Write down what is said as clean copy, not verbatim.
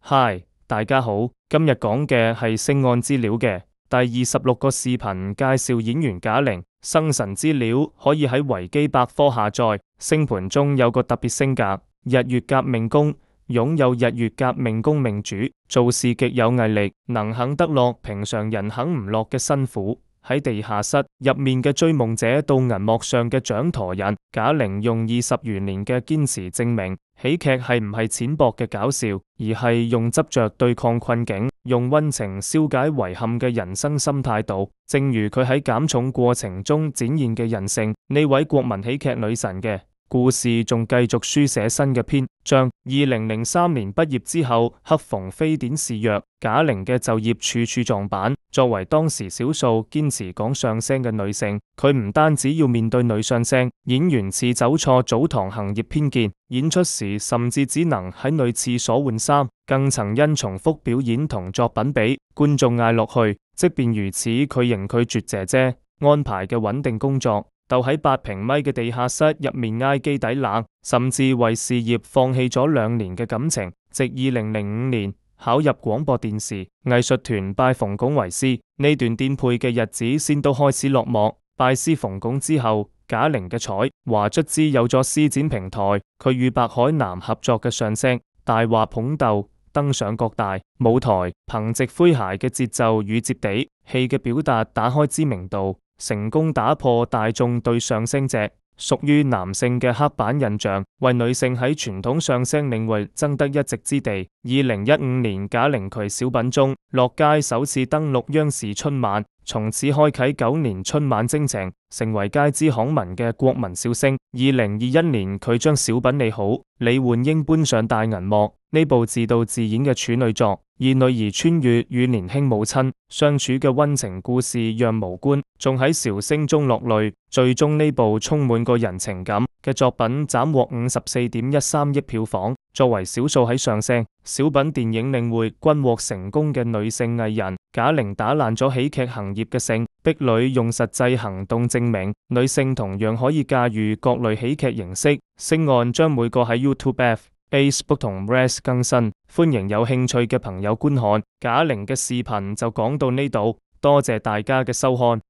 嗨，大家好，今日講嘅係性案資料嘅第26個視頻，介紹演員賈玲生辰資料，可以喺維基百科下載。星盤中有個特別星格，日月革命宮，擁有日月革命宮命主，做事極有毅力，能肯得落平常人肯唔落嘅辛苦。喺地下室入面嘅追夢者到銀幕上嘅掌舵人，賈玲用20餘年嘅堅持證明，喜劇係唔係淺薄嘅搞笑，而係用執着對抗困境，用溫情消解遺憾嘅人生新態度。正如佢喺減重過程中展現嘅人性，呢位國民喜劇女神嘅故事仲繼續書寫新嘅篇章。2003年畢業之後，恰逢非典肆虐，賈玲嘅就業處處撞板。作為當時少數堅持講相聲嘅女性，佢唔單止要面對女相聲演員似走錯澡堂行業偏見，演出時甚至只能喺女廁所換衫，更曾因重複表演同作品比觀眾嗌落去。即便如此，佢仍拒絕姐姐安排嘅穩定工作，鬥喺8平米嘅地下室入面挨基底冷，甚至為事業放棄咗2年嘅感情。直2005年考入廣播電視藝術團拜馮鞏為師，呢段顛沛嘅日子先都開始落幕。拜師馮鞏之後，賈玲嘅才華卒之有咗施展平台，佢與白海南合作嘅相聲大話捧逗登上各大舞台，憑藉詼諧嘅節奏與接地氣嘅表達打開知名度，成功打破大眾對相聲隻屬於男性嘅刻板印象，為女性喺傳統相聲領域爭得一席之地。2015年，賈玲携小品中落街首次登陸央視春晚，從此開啟9年春晚征程，成為街知巷聞嘅國民笑聲。2021年，佢將小品你好，李煥英搬上大銀幕，呢部自導自演嘅處女作，以女兒穿越與年輕母親相處嘅溫情故事，讓無官仲喺韶聲中落淚。最終呢部充滿個人情感嘅作品斬獲54.13億票房。作為少數喺相聲小品電影領域均獲成功嘅女性藝人，賈玲打爛咗喜劇行業嘅性壁壘，用實際行動證明女性同樣可以駕馭各類喜劇形式。星案將每個喺 YouTube、Facebook 同 Res 更新，歡迎有興趣嘅朋友觀看。賈玲嘅視頻就講到呢度，多謝大家嘅收看。